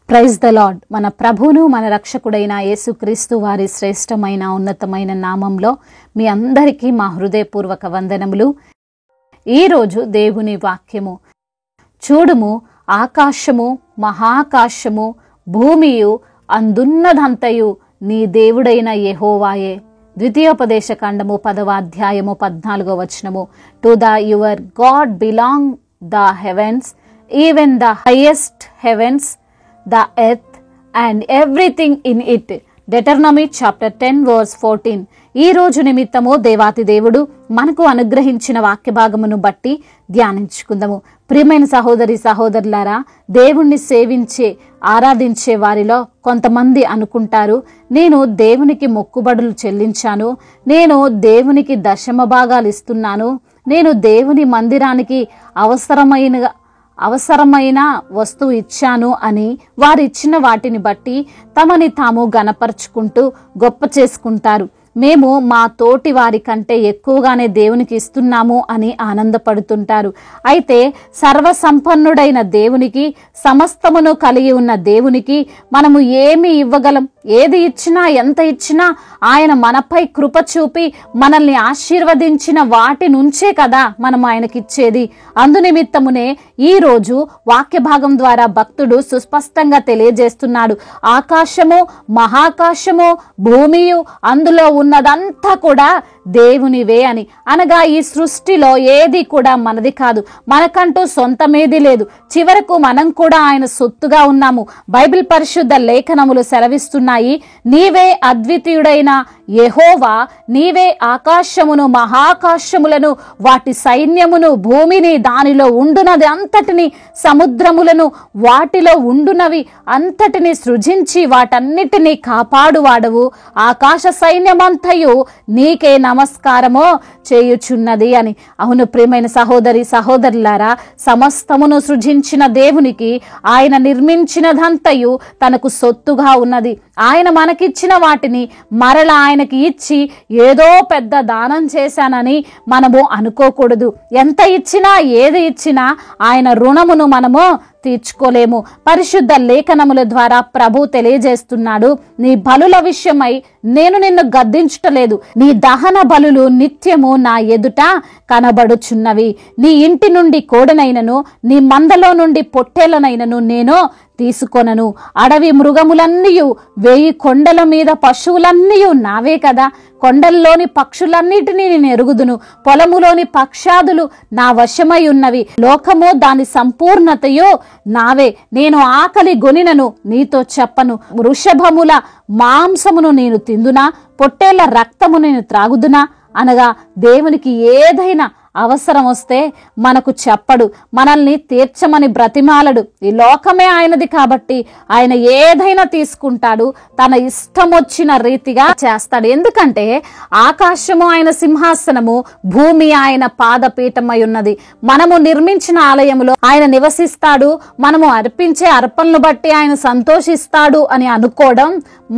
Praise the lord. మన ప్రభువును మన రక్షకుడైన యేసుక్రీస్తు వారి శ్రేష్టమైన ఉన్నతమైన నామంలో మీ అందరికీ మా హృదయపూర్వక వందనములు. ఈరోజు దేవుని వాక్యము, చూడుము ఆకాశము మహాకాశము భూమియు అందున్నదంతయు నీ దేవుడైన యెహోవాయే. ద్వితీయోపదేశ కాండము 10వ అధ్యాయము 14వ వచనము. To the your God belong the heavens, even the highest heavens, the earth and everything in it. Deuteronomy chapter 10 verse 14. ఈ రోజు నిమిత్తము దేవాతి దేవుడు మనకు అనుగ్రహించిన వాక్య భాగమును బట్టి ధ్యానించుకుందాము. ప్రియమైన సహోదరి సహోదరులారా, దేవుణ్ణి సేవించే ఆరాధించే వారిలో కొంతమంది అనుకుంటారు, నేను దేవునికి మొక్కుబడులు చెల్లించాను, నేను దేవునికి దశమ భాగాలు ఇస్తున్నాను, నేను దేవుని మందిరానికి అవసరమైన వస్తువు ఇచ్చాను అని వారిచ్చిన వాటిని బట్టి తమని తాము గణపరుచుకుంటూ గొప్ప చేసుకుంటారు. మేము మా తోటి వారి కంటే ఎక్కువగానే దేవునికి ఇస్తున్నాము అని ఆనందపడుతుంటారు. అయితే సర్వసంపన్నుడైన దేవునికి, సమస్తమును కలిగి ఉన్న దేవునికి మనము ఏమి ఇవ్వగలం? ఏది ఇచ్చినా ఎంత ఇచ్చినా ఆయన మనపై కృప చూపి మనల్ని ఆశీర్వదించిన వాటి నుంచే కదా మనం ఆయనకిచ్చేది. అందునిమిత్తమునే ఈరోజు వాక్య భాగం ద్వారా భక్తుడు సుస్పష్టంగా తెలియజేస్తున్నాడు, ఆకాశము మహాకాశము భూమియు అందులో ఉన్నదంతా కూడా దేవునివే అని. అనగా ఈ సృష్టిలో ఏది కూడా మనది కాదు, మనకంటూ సొంతమేది లేదు. చివరకు మనం కూడా ఆయన సొత్తుగా ఉన్నాము. బైబిల్ పరిశుద్ధ లేఖనములు సెలవిస్తున్నాయి, నీవే అద్వితీయుడైన యెహోవా, నీవే ఆకాశమును మహాకాశములను వాటి సైన్యమును భూమిని దానిలో ఉండునది అంతటిని సముద్రములను వాటిలో ఉండునవి అంతటిని సృజించి వాటన్నిటినీ కాపాడువాడవు. ఆకాశ సైన్యమంతయు నీకే నమస్కారము చేయుచున్నది అని. అవును ప్రియమైన సహోదరి సహోదరులారా, సమస్తమును సృజించిన దేవునికి ఆయన నిర్మించినదంతయు తనకు సొత్తుగా ఉన్నది. ఆయన మనకిచ్చిన వాటిని మరలా ఆయనకి ఇచ్చి ఏదో పెద్ద దానం చేశానని మనము అనుకోకూడదు. ఎంత ఇచ్చినా ఏది ఇచ్చినా ఆయన రుణమును మనము తీర్చుకోలేము. పరిశుద్ధ లేఖనముల ద్వారా ప్రభు తెలియజేస్తున్నాడు, నీ బలుల విషయమై నేను నిన్ను గద్దించుటలేదు, నీ దహన బలులు నిత్యము నా ఎదుట కనబడుచున్నవి. నీ ఇంటి నుండి కోడనైనను నీ మందలో నుండి పొట్టేలనైనను నేను తీసుకొనను. అడవి మృగములన్నీయు 1000 కొండల మీద పశువులన్నీయు నావే కదా. కొండల్లోని పక్షులన్నిటినీ నేను ఎరుగుదును, పొలములోని పక్షాదులు నా వశమై ఉన్నవి. లోకము దాని సంపూర్ణతయు నావే. నేను ఆకలి గొనినను నీతో చెప్పను, వృషభముల మాంసమును నేను తిందునా, పొట్టేళ్ల రక్తము నేను త్రాగుదునా? అనగా దేవునికి ఏదైనా అవసరం వస్తే మనకు చెప్పడు, మనల్ని తీర్చమని బ్రతిమాలడు. ఈ లోకమే ఆయనది కాబట్టి ఆయన ఏదైనా తీసుకుంటాడు, తన ఇష్టం వచ్చిన రీతిగా చేస్తాడు. ఎందుకంటే ఆకాశము ఆయన సింహాసనము, భూమి ఆయన పాదపీఠమై ఉన్నది. మనము నిర్మించిన ఆలయంలో ఆయన నివసిస్తాడు, మనము అర్పించే అర్పణలు బట్టి ఆయన సంతోషిస్తాడు అని అనుకోవడం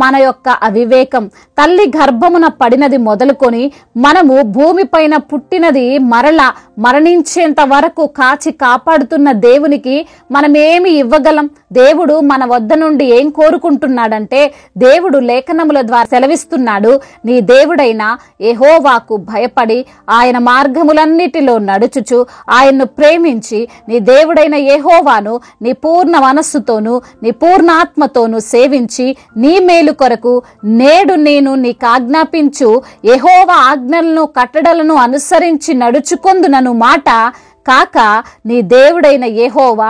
మన యొక్క అవివేకం. తల్లి గర్భమున పడినది మొదలుకొని మనము భూమి పైన పుట్టినది మరణించేంత వరకు కాచి కాపాడుతున్న దేవునికి మనం ఏమి ఇవ్వగలం? దేవుడు మన వద్ద నుండి ఏం కోరుకుంటున్నాడంటే, దేవుడు లేఖనముల ద్వారా సెలవిస్తున్నాడు, నీ దేవుడైన యెహోవాకు భయపడి ఆయన మార్గములన్నిటిలో నడుచుచు ఆయన్ను ప్రేమించి నీ దేవుడైన యెహోవాను నీ పూర్ణ మనస్సుతోనూ నీ పూర్ణ ఆత్మతోనూ సేవించి నీ మేలు కొరకు నేడు నేను నీకు ఆజ్ఞాపించు యెహోవా ఆజ్ఞలను కట్టడలను అనుసరించి నడుచుకొందునను మాట కాక నీ దేవుడైన యెహోవా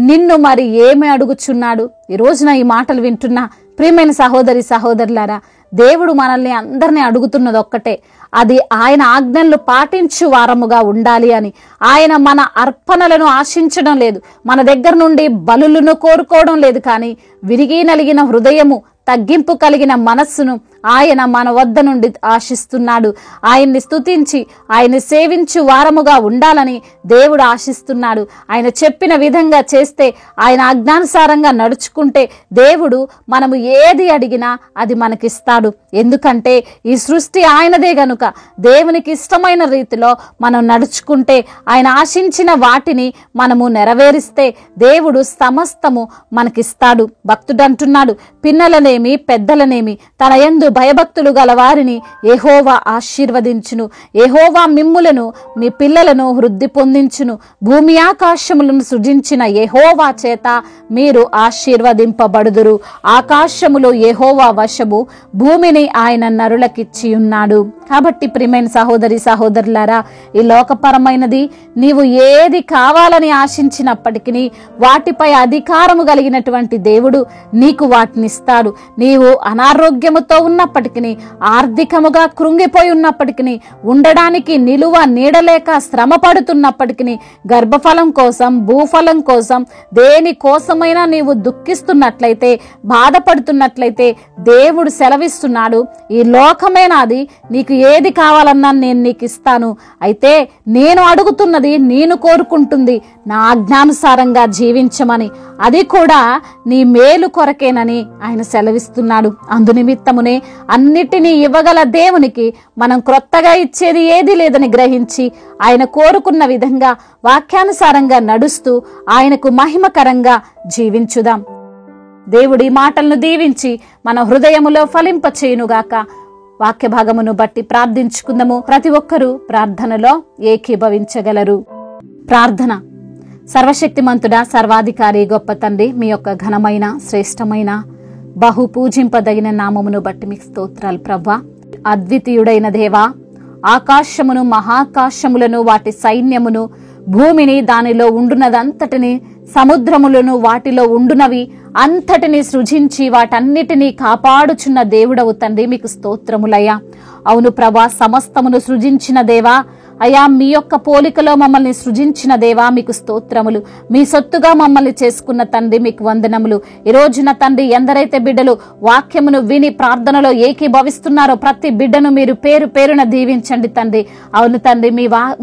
నిన్ను మరి ఏమి అడుగుచున్నాడు? ఈ రోజున ఈ మాటలు వింటున్నా ప్రియమైన సహోదరి సహోదరులారా, దేవుడు మనల్ని అందరినీ అడుగుతున్నది ఒక్కటే, అది ఆయన ఆజ్ఞలు పాటించు వారముగా ఉండాలి అని. ఆయన మన అర్పణలను ఆశించడం లేదు, మన దగ్గర నుండి బలులను కోరుకోవడం లేదు, కానీ విరిగి నలిగిన హృదయము, తగ్గింపు కలిగిన మనస్సును ఆయన మన వద్ద నుండి ఆశిస్తున్నాడు. ఆయన్ని స్తుతించి ఆయన సేవించు వారముగా ఉండాలని దేవుడు ఆశిస్తున్నాడు. ఆయన చెప్పిన విధంగా చేస్తే, ఆయన ఆజ్ఞానుసారంగా నడుచుకుంటే దేవుడు మనము ఏది అడిగినా అది మనకిస్తాడు. ఎందుకంటే ఈ సృష్టి ఆయనదే గనుక దేవునికి ఇష్టమైన రీతిలో మనం నడుచుకుంటే, ఆయన ఆశించిన వాటిని మనము నెరవేరిస్తే దేవుడు సమస్తము మనకిస్తాడు. భక్తుడు అంటున్నాడు, పిన్నలనేమి పెద్దలనేమి తన యందు భయభక్తులు గల వారిని యెహోవా ఆశీర్వదించును. యెహోవా మిమ్ములను మీ పిల్లలను వృద్ధి పొందించును. భూమి ఆకాశములను సృజించిన యెహోవా చేత మీరు ఆశీర్వదింపబడుదురు. ఆకాశములు యెహోవా వశము, భూమిని ఆయన నరులకిచ్చి ఉన్నాడు. కాబట్టి ప్రియమైన సహోదరి సహోదరులారా, ఈ లోకపరమైనది నీవు ఏది కావాలని ఆశించినప్పటికీ వాటిపై అధికారము కలిగినటువంటి దేవుడు నీకు వాటిని ఇస్తాడు. నీవు అనారోగ్యముతో ఉన్నప్పటికీ, ఆర్థికముగా కృంగిపోయి ఉన్నప్పటికీ, ఉండడానికి నిలువ నీడలేక శ్రమ పడుతున్నప్పటికీ, గర్భఫలం కోసం భూఫలం కోసం దేని కోసమైనా నీవు దుఃఖిస్తున్నట్లయితే, బాధపడుతున్నట్లయితే దేవుడు సెలవిస్తున్నాడు, ఈ లోకమే నాది, నీకు ఏది కావాలన్నా నేను నీకు ఇస్తాను. అయితే నేను అడుగుతున్నది, నేను కోరుకుంటుంది నా ఆజ్ఞానుసారంగా జీవించమని, అది కూడా నీ మేలు కొరకేనని ఆయన సెలవిస్తున్నాడు. అందునిమిత్తమునే అన్నిటినీ ఇవ్వగల దేవునికి మనం క్రొత్తగా ఇచ్చేది ఏది లేదని గ్రహించి ఆయన కోరుకున్న విధంగా వాక్యానుసారంగా నడుస్తూ ఆయనకు మహిమకరంగా జీవించుదాం. దేవుడి మాటలను దీవించి మన హృదయములో ఫలింపచేయునుగాక. వాక్య భాగమును బట్టి ప్రార్థించుకుందాము. ప్రతి ఒక్కరూ ప్రార్థనలో ఏకీభవించగలరు. ప్రార్థన. సర్వశక్తిమంతుడా, సర్వాధికారి, గొప్ప తండ్రి, మీ యొక్క ఘనమైన శ్రేష్టమైన బహు పూజింపదగిన నామమును బట్టి మీకు స్తోత్రాలు ప్రభువా. అద్వితీయుడైన దేవా, ఆకాశమును మహాకాశములను వాటి సైన్యమును, భూమిని దానిలో ఉండునదంతటిని, సముద్రములను వాటిలో ఉండునవి అంతటిని సృజించి వాటన్నిటినీ కాపాడుచున్న దేవుడవు తండ్రి, మీకు స్తోత్రములయ్యా. అవును ప్రభా, సమస్తమును సృజించిన దేవా, అయ్యా మీ యొక్క పోలికలో మమ్మల్ని సృజించిన దేవా మీకు స్తోత్రములు. మీ సొత్తుగా మమ్మల్ని చేసుకున్న తండ్రి మీకు వందనములు. ఈ రోజున తండ్రి, ఎందరైతే బిడ్డలు వాక్యమును విని ప్రార్థనలో ఏకీభవిస్తున్నారో ప్రతి బిడ్డను మీరు పేరు పేరున దీవించండి తండ్రి. అవును తండ్రి,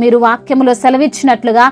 మీరు వాక్యములో సెలవిచ్చినట్లుగా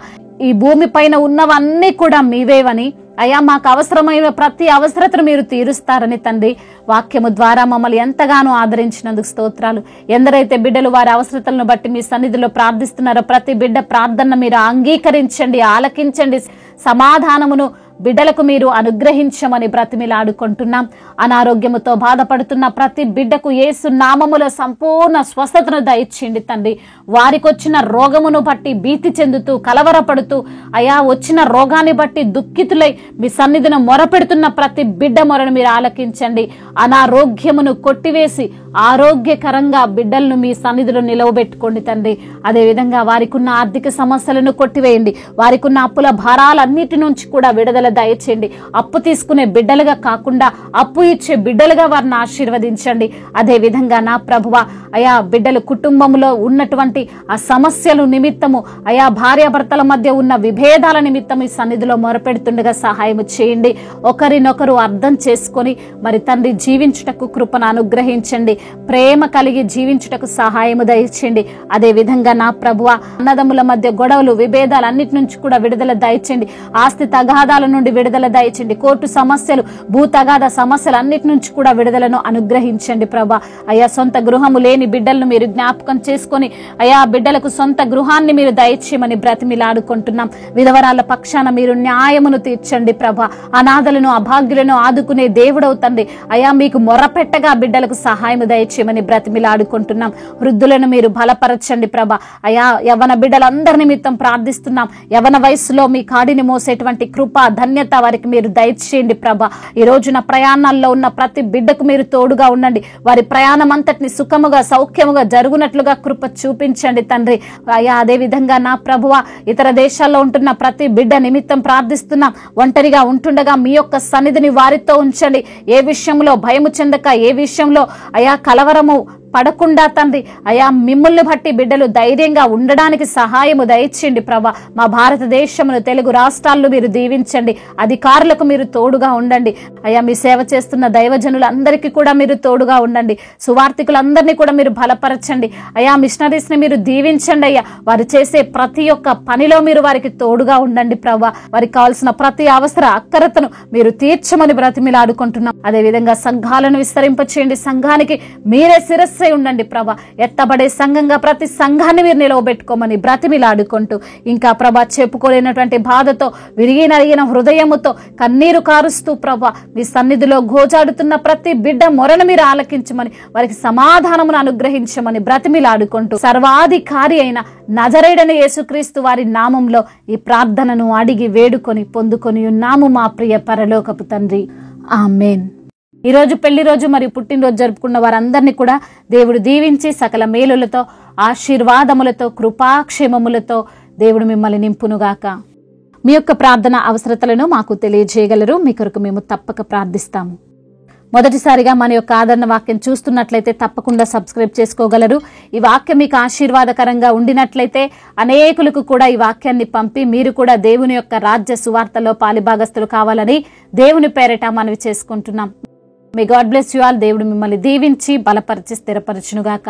ఈ భూమి పైన ఉన్నవన్నీ కూడా మీవేవని, అయ్యా మాకు అవసరమైన ప్రతి అవసరతను మీరు తీరుస్తారని తండ్రి వాక్యము ద్వారా మమ్మల్ని ఎంతగానో ఆదరించినందుకు స్తోత్రాలు. ఎందరైతే బిడ్డలు వారి అవసరతలను బట్టి మీ సన్నిధిలో ప్రార్థిస్తున్నారో ప్రతి బిడ్డ ప్రార్థన మీరు అంగీకరించండి, ఆలకించండి. సమాధానమును బిడ్డలకు మీరు అనుగ్రహించమని బ్రతిమిలాడుకుంటున్నాం. అనారోగ్యముతో బాధపడుతున్న ప్రతి బిడ్డకు యేసు నామములో సంపూర్ణ స్వస్థతను దయచేయండి తండ్రి. వారికి వచ్చిన రోగమును బట్టి భీతి చెందుతూ కలవరపడుతూ, అయా వచ్చిన రోగాన్ని బట్టి దుఃఖితులై మీ సన్నిధిని మొరపెడుతున్న ప్రతి బిడ్డ మొరను మీరు ఆలకించండి. అనారోగ్యమును కొట్టివేసి ఆరోగ్యకరంగా బిడ్డలను మీ సన్నిధిలో నిలవబెట్టుకోండి తండ్రి. అదేవిధంగా వారికి ఉన్న ఆర్థిక సమస్యలను కొట్టివేయండి. వారికి ఉన్న అప్పుల భారాలన్నిటి నుంచి కూడా విడుదల దయచేయండి. అప్పు తీసుకునే బిడ్డలుగా కాకుండా అప్పు ఇచ్చే బిడ్డలుగా వారిని ఆశీర్వదించండి. అదే విధంగా నా ప్రభువా, అయా బిడ్డలు కుటుంబంలో ఉన్నటువంటి ఆ సమస్యలు నిమిత్తము, అయా భార్యాభర్తల మధ్య ఉన్న విభేదాల నిమిత్తం ఈ సన్నిధిలో మొరపెడుతుండగా సహాయం చేయండి. ఒకరినొకరు అర్థం చేసుకొని మరి తండ్రి జీవించుటకు కృపను అనుగ్రహించండి. ప్రేమ కలిగి జీవించుటకు సహాయము దయచేయండి. అదే విధంగా నా ప్రభువా, అన్నదమ్ముల మధ్య గొడవలు విభేదాలు అన్నిటి నుంచి కూడా విడుదల దయచేయండి. ఆస్తి తగాదాల నుండి విడుదల దయచేయండి. కోర్టు సమస్యలు, భూ తగాద సమస్యలు అన్నిటి నుంచి కూడా విడుదలను అనుగ్రహించండి ప్రభా. అయ్యా సొంత గృహము లేని బిడ్డలను మీరు జ్ఞాపకం చేసుకొని అయ్యా బిడ్డలకు సొంత గృహాన్ని మీరు దయచేయమని బ్రతిమిలాడుకుంటున్నాం. విధవరాల పక్షాన మీరు న్యాయమును తీర్చండి ప్రభా. అనాథలను అభాగ్యులను ఆదుకునే దేవుడవుతండి. అయ్యా మీకు మొరపెట్టగా బిడ్డలకు సహాయం దయచేయమని బ్రతిమిలాడుకుంటున్నాం. వృద్ధులను మీరు బలపరచండి ప్రభా. అయ్యా యవ్వన బిడ్డలందరి నిమిత్తం ప్రార్థిస్తున్నాం. యవ్వన వయసులో మీ కాడిని మోసేటువంటి కృప ధన్యత వారికి మీరు దయచేయండి ప్రభా. ఈ రోజున ప్రయాణాల్లో ఉన్న ప్రతి బిడ్డకు మీరు తోడుగా ఉండండి. వారి ప్రయాణం అంతటిని సుఖముగా సౌఖ్యముగా జరుగునట్లుగా కృప చూపించండి తండ్రి. అయ్యా అదే విధంగా నా ప్రభువ, ఇతర దేశాల్లో ఉంటున్న ప్రతి బిడ్డ నిమిత్తం ప్రార్థిస్తున్నాం. ఒంటరిగా ఉంటుండగా మీ యొక్క సన్నిధిని వారితో ఉంచండి. ఏ విషయంలో భయము చెందక, ఏ విషయంలో అయా కలవరము పడకుండా తండ్రి అయా మిమ్మల్ని బట్టి బిడ్డలు ధైర్యంగా ఉండడానికి సహాయము దయచేయండి ప్రభా. మా భారతదేశమును, తెలుగు రాష్ట్రాల్లో మీరు దీవించండి. అధికారులకు మీరు తోడుగా ఉండండి. అయ్యా మీ సేవ చేస్తున్న దైవజనులందరికీ కూడా మీరు తోడుగా ఉండండి. సువార్థికులందరినీ కూడా మీరు బలపరచండి. అయా మిషనరీస్ ని మీరు దీవించండి. అయ్యా వారు చేసే ప్రతి ఒక్క పనిలో మీరు వారికి తోడుగా ఉండండి ప్రభా. వారికి కావాల్సిన ప్రతి అవసర అక్కరతను మీరు తీర్చమని బ్రతిమిలాడుకుంటున్నాం. అదేవిధంగా సంఘాలను విస్తరింపచేయండి. సంఘానికి మీరే శిరస్సు వారసై ఉండండి ప్రభా. ఎత్తబడే సంఘంగా ప్రతి సంఘాన్ని మీరు నిలవబెట్టుకోమని బ్రతిమిలాడుకుంటూ, ఇంకా ప్రభా చెప్పుకోలేనటువంటి బాధతో విరిగి నలిగిన హృదయముతో కన్నీరు కారుస్తూ ప్రభా మీ సన్నిధిలో గోజాడుతున్న ప్రతి బిడ్డ మొరను మీరు ఆలకించమని, వారికి సమాధానమును అనుగ్రహించమని బ్రతిమిలాడుకుంటూ, సర్వాధికారి అయిన నజరేయుడైన యేసుక్రీస్తు వారి నామంలో ఈ ప్రార్థనను అడిగి వేడుకొని పొందుకొని ఉన్నాము మా ప్రియ పరలోకపు తండ్రి. ఆమేన్. ఈరోజు పెళ్లి రోజు మరియు పుట్టినరోజు జరుపుకున్న వారందరినీ కూడా దేవుడు దీవించి సకల మేలులతో, ఆశీర్వాదములతో, కృపాక్షేమములతో దేవుడు మిమ్మల్ని నింపునుగాక. మీ యొక్క ప్రార్థన అవసరతలను మాకు తెలియజేయగలరు. మీ కొరకు మేము తప్పక ప్రార్థిస్తాము. మొదటిసారిగా మన యొక్క ఆదరణ వాక్యం చూస్తున్నట్లయితే తప్పకుండా సబ్స్క్రైబ్ చేసుకోగలరు. ఈ వాక్యం మీకు ఆశీర్వాదకరంగా ఉండినట్లయితే అనేకులకు కూడా ఈ వాక్యాన్ని పంపి మీరు కూడా దేవుని యొక్క రాజ్య సువార్తలో పాలిభాగస్తులు కావాలని దేవుని పేరిట మనవి చేసుకుంటున్నాం. May God bless you all. దేవుడు మిమ్మల్ని దీవించి బలపరిచి స్థిరపరచునుగాక.